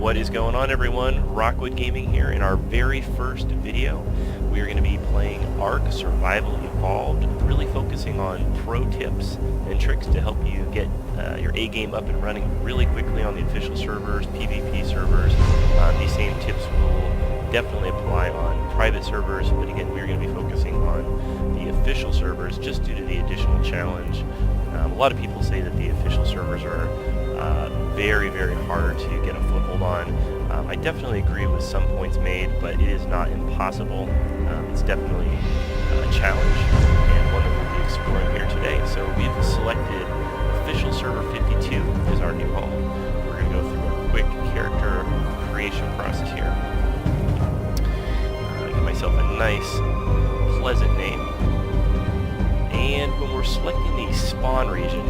What is going on, everyone? Rockwood Gaming here. In our very first video, we are going to be playing ARK Survival Evolved, really focusing on pro tips and tricks to help you get your A game up and running really quickly on the official servers, PvP servers. These same tips will definitely apply on private servers, but again, we're going to be focusing on the official servers just due to the additional challenge. A lot of people say that the official servers are very, very hard to get a foothold on. I definitely agree with some points made, but it is not impossible. It's definitely a challenge, and one that we'll be exploring here today. So we've selected official server 52 as our new home. We're going to go through a quick character creation process here. Get myself a nice, pleasant name. And when we're selecting the spawn region,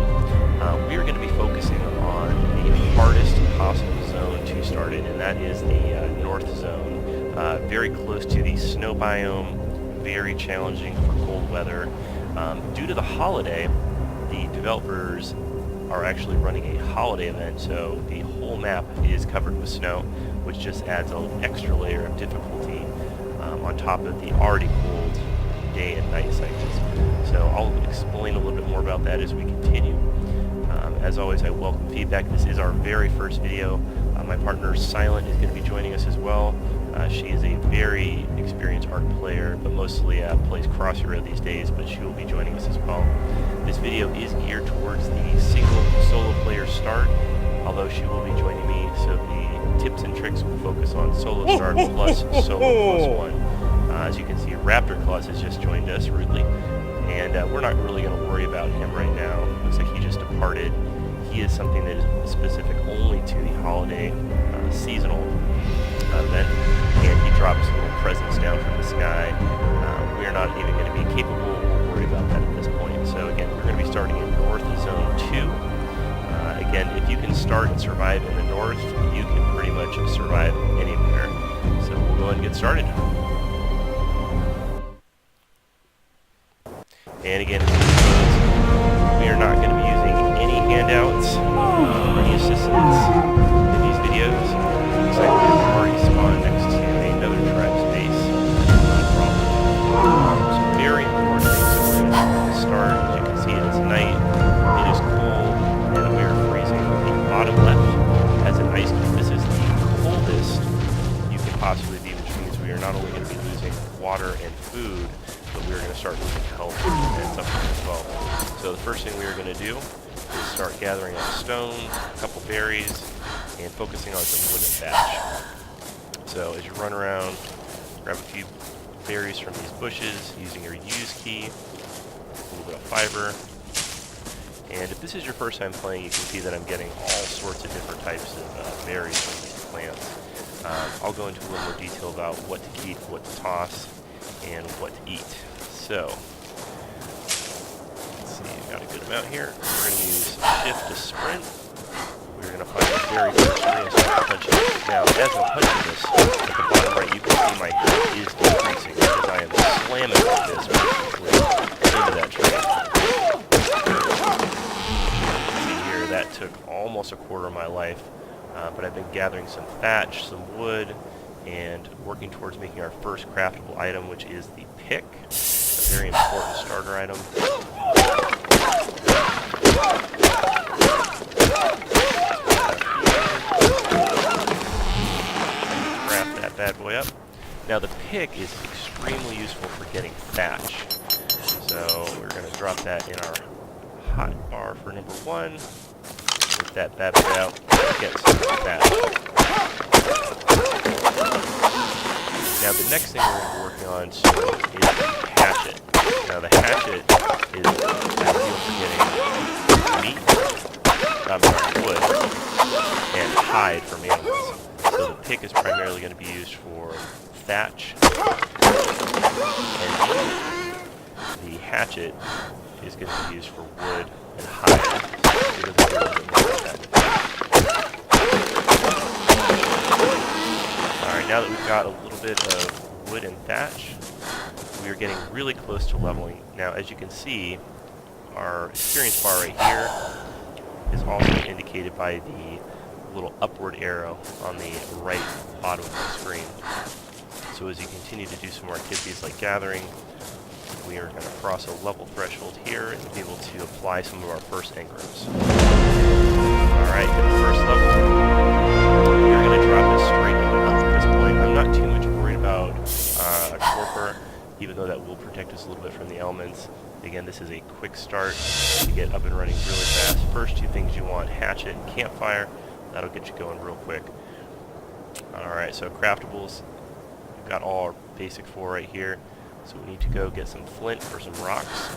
we're going to be focusing on the hardest possible zone to start in, and that is the north zone. Very close to the snow biome, very challenging for cold weather. Due to the holiday, the developers are actually running a holiday event, so the whole map is covered with snow, which just adds an extra layer of difficulty on top of the already cold day and night cycles. So I'll explain a little bit more about that as we continue. As always, I welcome feedback. This is our very first video. My partner Silent is going to be joining us as well. She is a very experienced ARK player, but mostly plays Cross Hero these days, but she will be joining us as well. This video is geared towards the single solo player start, although she will be joining me, so the tips and tricks will focus on solo start plus solo plus one. As you can see, Raptor Claus has just joined us rudely, and we're not really going to worry about him right now. Looks like he just departed. He is something that is specific only to the holiday seasonal event, and he drops little presents down from the sky. We are not even going to be capable or worry about that at this point. So again, we're going to be starting in North Zone 2. Again, if you can start and survive in the north, you can pretty much survive anywhere. So we'll go ahead and get started. And again, we are not going to be using any handouts or any assistance in these videos. Looks like we have already spawned next to another tribe's base. Some very important things that we're going to start. As you can see, it is night, it is cold, and we are freezing. The bottom left has an ice cube. This is the coldest you can possibly be, which means we are not only going to be losing water and food, but we're going to start losing health and something as well. So the first thing we are going to do is start gathering up stone, a couple berries, and focusing on some wood and thatch. So as you run around, grab a few berries from these bushes using your use key, a little bit of fiber. And if this is your first time playing, you can see that I'm getting all sorts of different types of berries from these plants. I'll go into a little more detail about what to keep, what to toss, and what to eat. So, let's see, got a good amount here. We're going to use shift to sprint. We're going to find the very first tree and start punching it. Now, as I'm punching this, at the bottom right, you can see my health is decreasing because I am slamming with this basically into that tree. See here, that took almost a quarter of my life, but I've been gathering some thatch, some wood, and working towards making our first craftable item, which is the pick, a very important starter item. Craft that bad boy up. Now the pick is extremely useful for getting thatch, so we're going to drop that in our hot bar for number one. Get that bad boy out, get some thatch. Now the next thing we're going to be working on soon is the hatchet. Now the hatchet is ideal for getting meat, wood, and hide from animals. So the pick is primarily going to be used for thatch, and the hatchet is going to be used for wood and hide. So we're going to do a little bit more of that with that. Alright, now that we've got a little bit of wood and thatch, we are getting really close to leveling. Now, as you can see, our experience bar right here is also indicated by the little upward arrow on the right bottom of the screen. So as you continue to do some more activities like gathering, we are going to cross a level threshold here and be able to apply some of our first engrams. Alright, at the first level, you're going to drop it straight up at this point. I'm not too much worried about a torpor, even though that will protect us a little bit from the elements. Again, this is a quick start to get up and running really fast. First two things you want, hatchet and campfire. That'll get you going real quick. Alright, so craftables. We've got all our basic 4 right here. So we need to go get some flint or some rocks.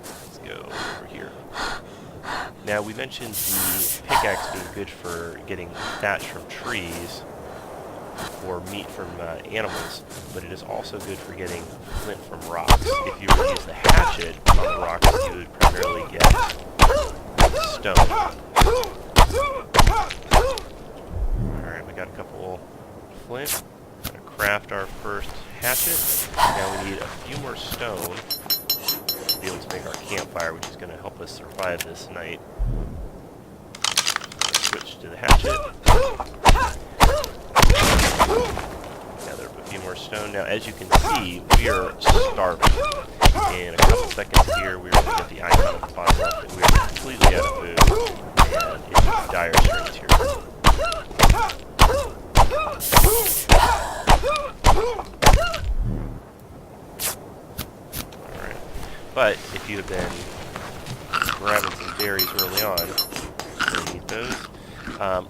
Let's go over here. Now, we mentioned the pickaxe being good for getting thatch from trees or meat from animals, but it is also good for getting flint from rocks. If you were to use the hatchet on the rocks, you would primarily get stone. Alright, we got a couple flint. Gonna craft our first hatchet. Now we need a few more stone to be able to make our campfire, which is going to help us survive this night. Switch to the hatchet. Gather up a few more stone. Now, as you can see, we are starving. In a couple seconds here, we're going to get the icon at the bottom left, and we are completely out of food, and it's dire straits here. Alright. But if you have been grabbing some berries early on, you'll need those.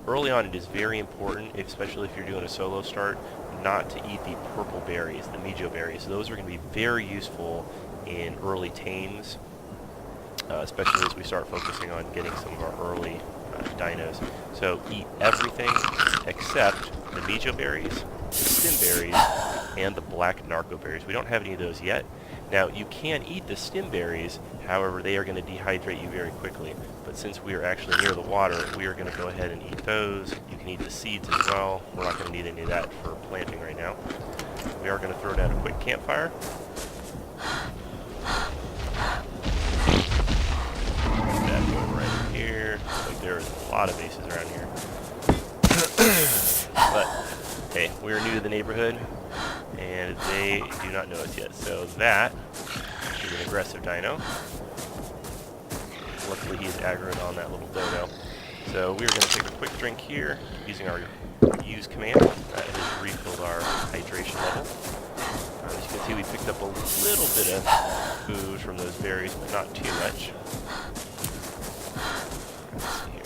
Early on, it is very important, especially if you're doing a solo start, not to eat the purple berries, the mejo berries. Those are going to be very useful in early tames, especially as we start focusing on getting some of our early dinos. So eat everything except the mejo berries, the stim berries, and the black narco berries. We don't have any of those yet. Now, you can eat the stim berries, however, they are going to dehydrate you very quickly. But since we are actually near the water, we are going to go ahead and eat those. You can eat the seeds as well. We're not going to need any of that for planting right now. We are going to throw down a quick campfire. That going right here. Like there is a lot of bases around here. But hey, we're new to the neighborhood, and they do not know us yet. So that is an aggressive dino. Luckily, he's aggroed on that little dodo. So we're going to take a quick drink here using our use command. That has refilled our hydration level. As you can see, we picked up a little bit of food from those berries, but not too much. Let's see here.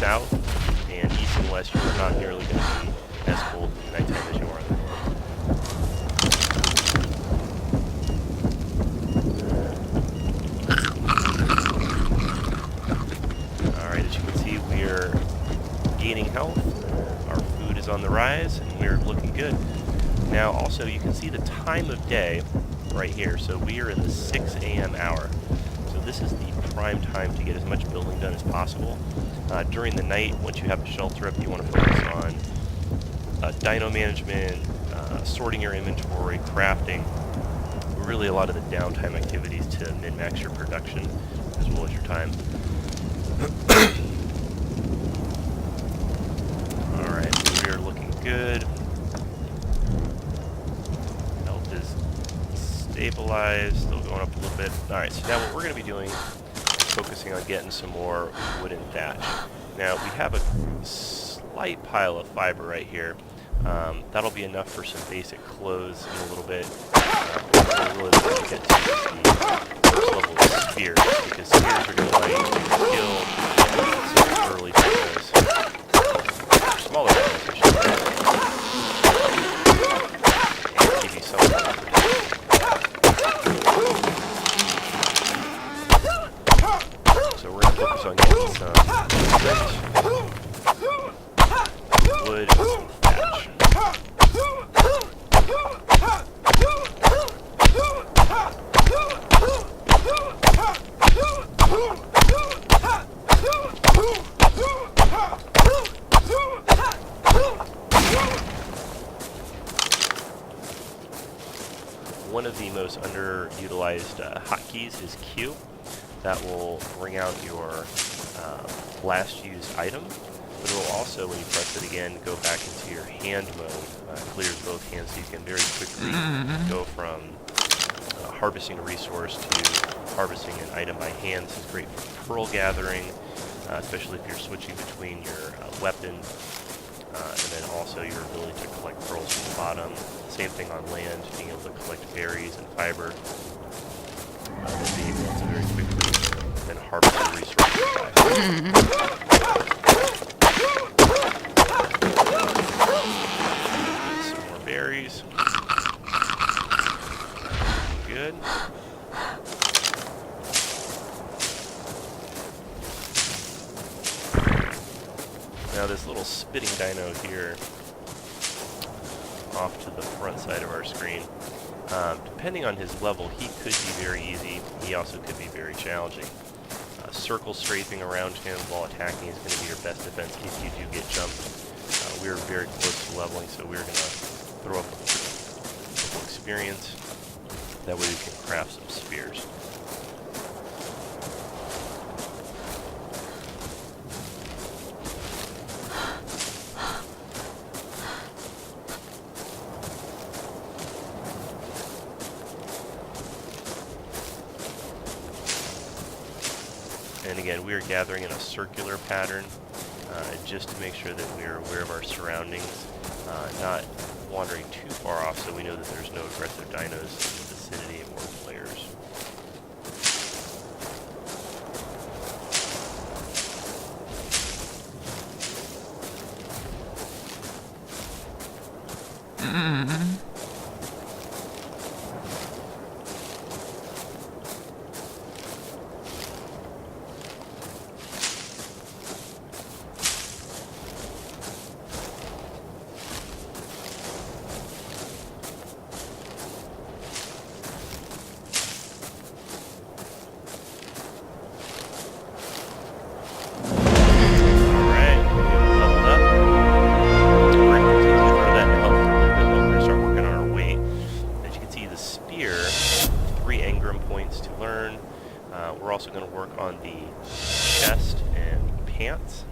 south, and east and west you are not nearly going to be as cold at nighttime as you are there. Alright, as you can see, we are gaining health. Our food is on the rise, and we're looking good. Now, also, you can see the time of day right here. So we are in the 6 a.m. hour. So this is the prime time to get as much building done as possible. During the night, once you have the shelter up, you want to focus on dino management, sorting your inventory, crafting, really a lot of the downtime activities to min-max your production as well as your time. Alright, so we are looking good. Health is stabilized, still going up a little bit. Alright, so now what we're going to be doing is focusing on getting some more wood and thatch. Now, we have a slight pile of fiber right here. That'll be enough for some basic clothes in a little bit. We're really looking to get to the first level of spears, because spears are going to allow you to kill some early dinos. Smaller dinos, I should say. And give you some kind of protection. So we're going to focus on getting some wood and some thatch. One of the most underutilized hotkeys is Q. That will bring out your last used item, but it will also, when you press it again, go back into your hand mode. Clears both hands, so you can very quickly go from harvesting a resource to harvesting an item by hand. This is great for pearl gathering, especially if you're switching between your weapon, and then also your ability to collect pearls from the bottom. Same thing on land, being able to collect berries and fiber, and being able to very quickly then harvest the resources by hand. Some more berries. Good. Now this little spitting dino here off to the front side of our screen, depending on his level, he could be very easy. He also could be very challenging. Circle strafing around him while attacking is going to be your best defense if you do get jumped. We're very close to leveling, so we're going to throw up a little experience. That way we can craft some spears. And again, we are gathering in a circular pattern, just to make sure that we are aware of our surroundings, not wandering too far off, so we know that there's no aggressive dinos in the vicinity or players. We're also going to work on the chest and pants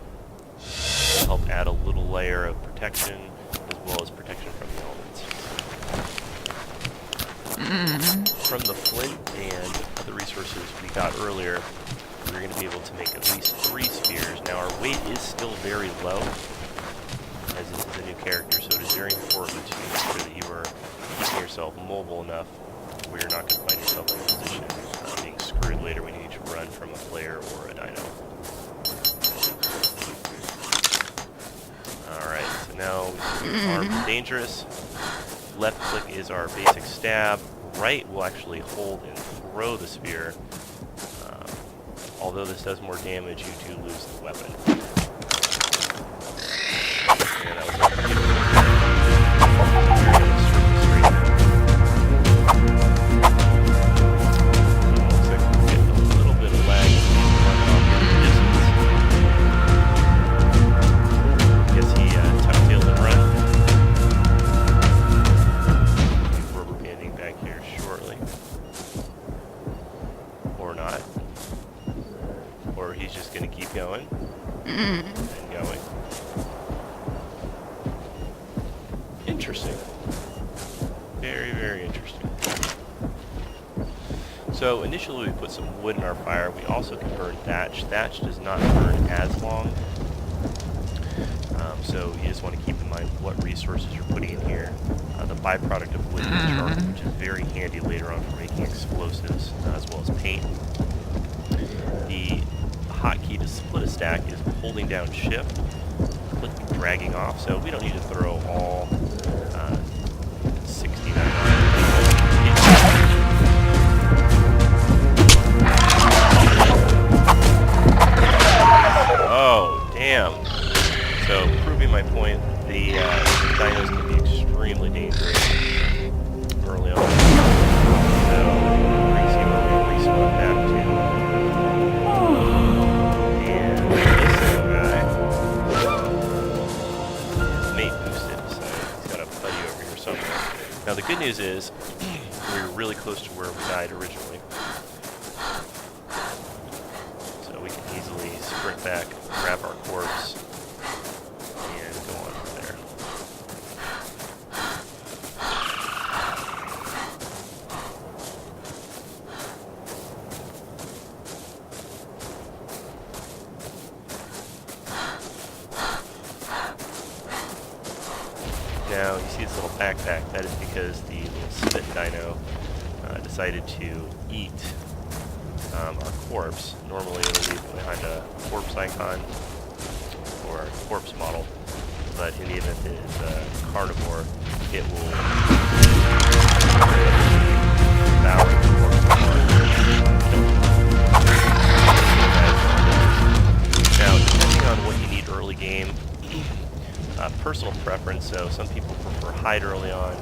to help add a little layer of protection as well as protection from the elements. From the flint and other resources we got earlier, we're going to be able to make at least 3 spears. Now our weight is still very low, as this is a new character, so it is very important to make sure that you are keeping yourself mobile enough where you're not going to find yourself in a position being screwed later when you need to run from a player or a dino. dangerous. Left click is our basic stab. Right will actually hold and throw the spear. Although this does more damage, you do lose the weapon. And that was looks like we're getting a little bit of lag in the distance. Guess he tuck-tailed and run. Rubber banding back here shortly. Or not. Or he's just going to keep going and going. Interesting. Very, very interesting. So initially we put some wood in our fire. We also can burn thatch. Thatch does not burn as long. So you just want to keep in mind what resources you're putting in here. The byproduct of wood is charcoal, which is very handy later on for making explosives as well as paint. The hotkey to split a stack is holding down shift, click dragging off, so we don't need to throw all 69 Oh, damn. So, proving my point, the dinos can be extremely dangerous early on. So, we're going to see where we respawn back to. And this little guy. His mate boosted, so he's got a buddy over here somewhere. Now, the good news is, we were really close to where we died originally. So we can easily sprint back, grab our corpse, and go on from there. Now, you see this little backpack. That is because the little spit dino decided to eat our corpse. Normally it'll leave behind a corpse icon or a corpse model, but in the event it is a carnivore, it will devour the corpse model. Now, depending on what you need early game, personal preference, so some people prefer hide early on,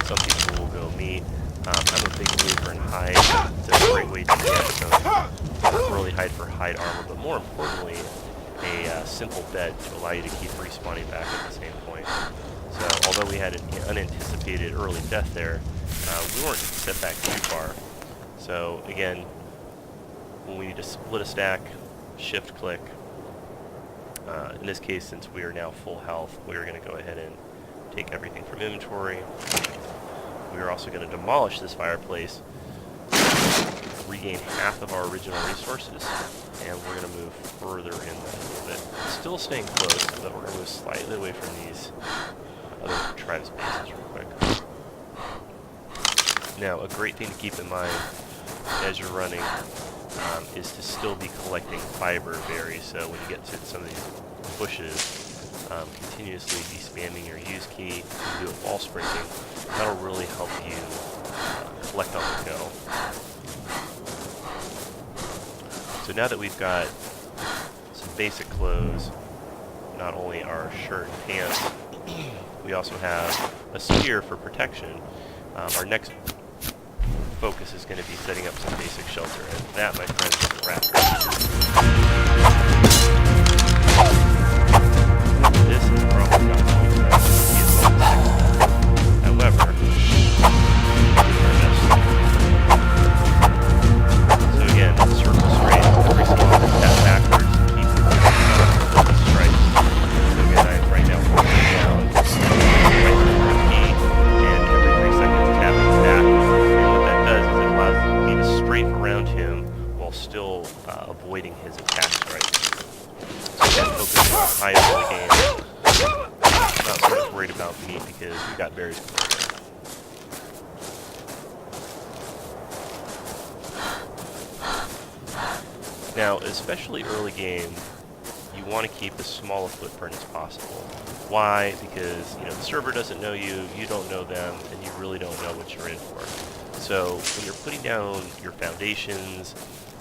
some people will go meat. I'm a big believer in hide. It's a great way to get some early hide for hide armor, but more importantly, a simple bed to allow you to keep respawning back at the same point. So, although we had an unanticipated early death there, we weren't set back too far. So, again, when we need to split a stack, shift click. In this case, since we are now full health, we are going to go ahead and take everything from inventory. We are also going to demolish this fireplace, regain half of our original resources, and we're going to move further in a little bit. Still staying close, but we're going to move slightly away from these other tribes bases real quick. Now, a great thing to keep in mind as you're running is to still be collecting fiber berries. So when you get to some of these bushes, continuously be spamming your use key, do it while sprinting. That'll really help you collect on the go. So now that we've got some basic clothes, not only our shirt and pants, we also have a spear for protection. Our next focus is going to be setting up some basic shelter, and that, my friends, is a wrap. This is probably not going to be as well. However, so again, circle straight, every so often tap backwards, keep the stripes. So again, I'm right now holding down right key, and every 3 seconds tap it back. And what that does is it allows me to strafe around him while still avoiding his attack strikes. So again, focusing on high early game. Not so much worried about meat because we've got berries clear. Now, especially early game, you want to keep as small a footprint as possible. Why? Because the server doesn't know you, you don't know them, and you really don't know what you're in for. So when you're putting down your foundations,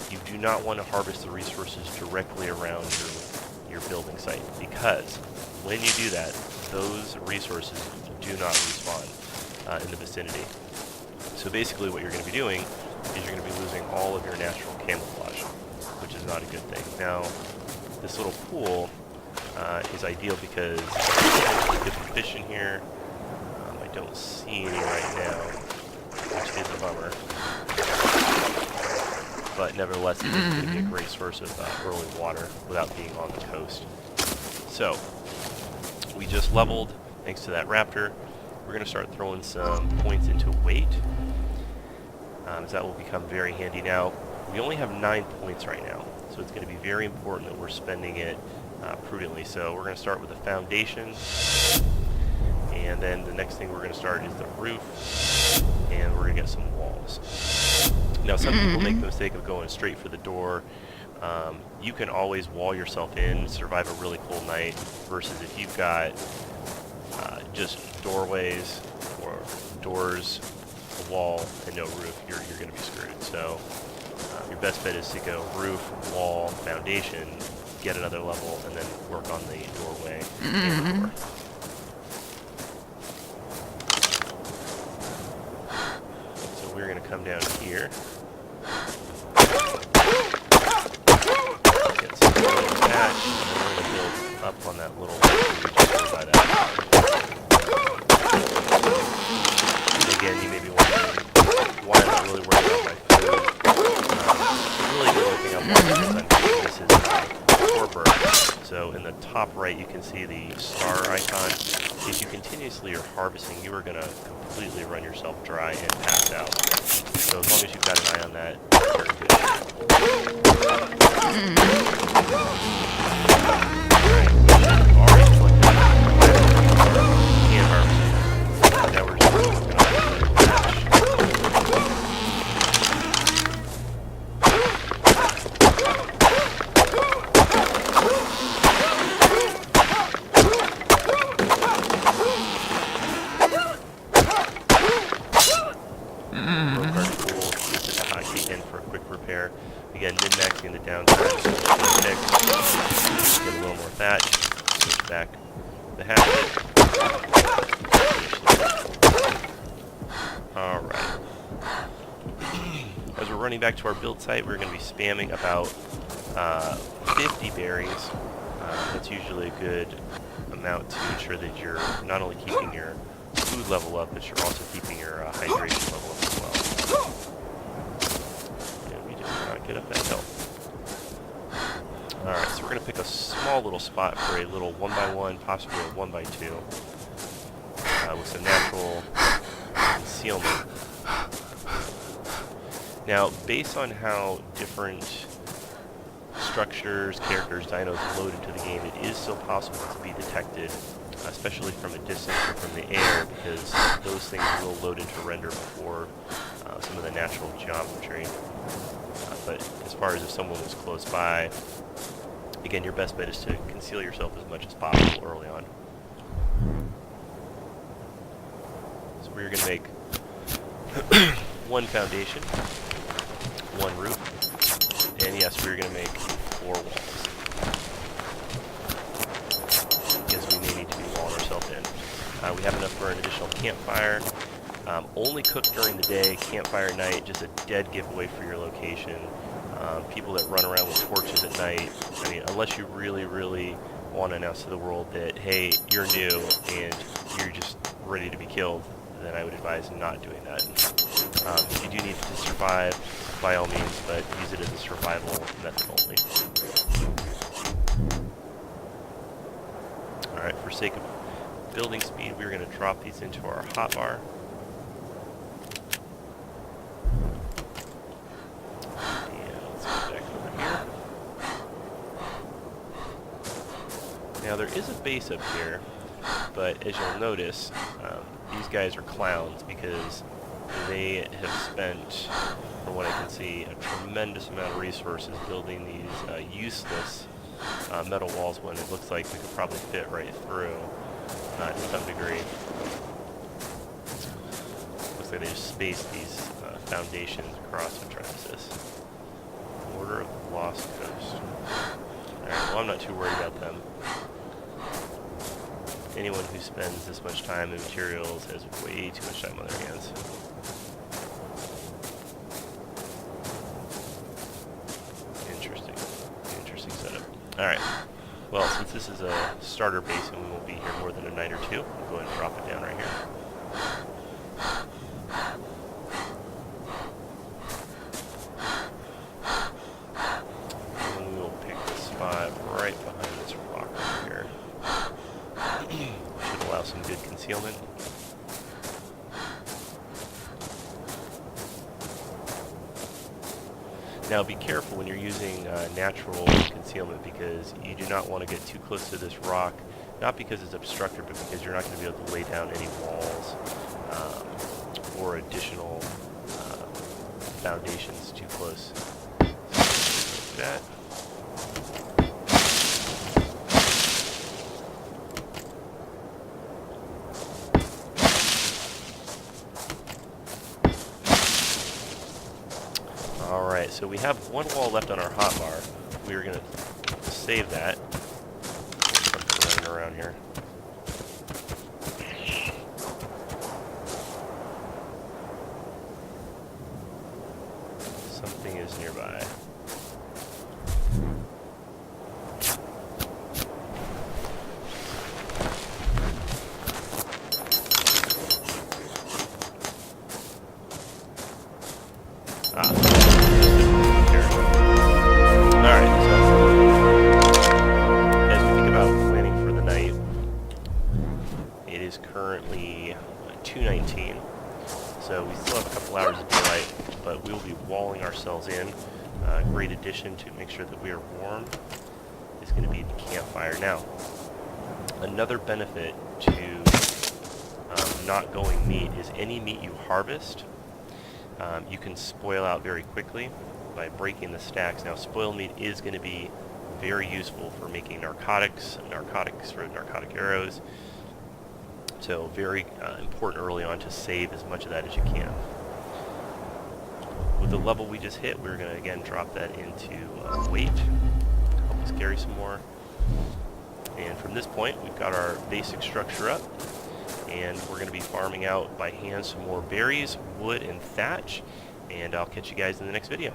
you do not want to harvest the resources directly around your building site, because when you do that, those resources do not respawn in the vicinity. So basically what you're going to be doing is you're going to be losing all of your natural camouflage, which is not a good thing. Now, this little pool is ideal because you get some fish in here. I don't see any right now, which is a bummer. But nevertheless, it is going to be a great source of early water without being on the coast. So, we just leveled thanks to that raptor. We're going to start throwing some points into weight, as that will become very handy. Now, we only have 9 points right now, so it's going to be very important that we're spending it prudently. So we're going to start with the foundation, and then the next thing we're going to start is the roof, and we're going to get some walls. Now, some people make the mistake of going straight for the door. You can always wall yourself in, survive a really cold night, versus if you've got just doorways or doors, a wall, and no roof, you're going to be screwed. So your best bet is to go roof, wall, foundation, get another level, and then work on the doorway and the door. So we're going to come down here. Get some thatch, and then we're going to build up on that little ledge we just go by that. Again, you may be wondering why I'm not really worried about my food. Really the only thing I'm worried about is I'm doing this is torpor. So in the top right you can see the star icon. If you continuously are harvesting, you are going to completely run yourself dry and pass out. So as long as you've got an eye on that, you're good. Alright, we should have already collected and harvested. Now we're just working on the patch. Again, min-maxing the downside, get a little more thatch, switch back the hatchet. Alright. As we're running back to our build site, we're going to be spamming about 50 berries. That's usually a good amount to ensure that you're not only keeping your food level up, but you're also keeping your hydration level up as well. Get up that hill. Alright, so we're going to pick a small little spot for a little 1x1, possibly a 1x2, with some natural concealment. Now, based on how different structures, characters, dinos load into the game, it is still possible to be detected, especially from a distance or from the air, because those things will load into render before some of the natural geometry. But as far as if someone was close by, again, your best bet is to conceal yourself as much as possible early on. So we're going to make one foundation, one roof, and yes, we're going to make 4 walls, because we may need to be walling ourselves in. We have enough for an additional campfire. Only cook during the day, campfire at night, just a dead giveaway for your location. People that run around with torches at night, I mean, unless you really, really want to announce to the world that, hey, you're new and you're just ready to be killed, then I would advise not doing that. If you do need to survive, by all means, but use it as a survival method only. Alright, for sake of building speed, we're going to drop these into our hotbar. Now there is a base up here, but as you'll notice, these guys are clowns because they have spent, from what I can see, a tremendous amount of resources building these useless metal walls when it looks like we could probably fit right through. to some degree. Looks like they just spaced these foundations across the premises. Order of the Lost Coast. Alright, well I'm not too worried about them. Anyone who spends this much time and materials has way too much time on their hands. Interesting setup. Alright, well since this is a starter base and we won't be here more than a night or two, we'll go ahead and drop it down right here. And we will pick the spot right behind this rock right here. Should allow some good concealment. Now be careful when you're using natural concealment because you do not want to get too close to this rock, not because it's obstructed, but because you're not going to be able to lay down any walls or additional foundations too close. So, like that. Alright, so we have one wall left on our hotbar. We are going to save that. Something running around here. Something is nearby. Currently 2:19, so we still have a couple hours of daylight, but we will be walling ourselves in. Great addition to make sure that we are warm is going to be the campfire. Now, another benefit to not going meat is any meat you harvest, you can spoil out very quickly by breaking the stacks. Now, spoiled meat is going to be very useful for making narcotics for narcotic arrows. So very important early on to save as much of that as you can. With the level we just hit, we're going to again drop that into weight, help us carry some more. And from this point, we've got our basic structure up, and we're going to be farming out by hand some more berries, wood, and thatch. And I'll catch you guys in the next video.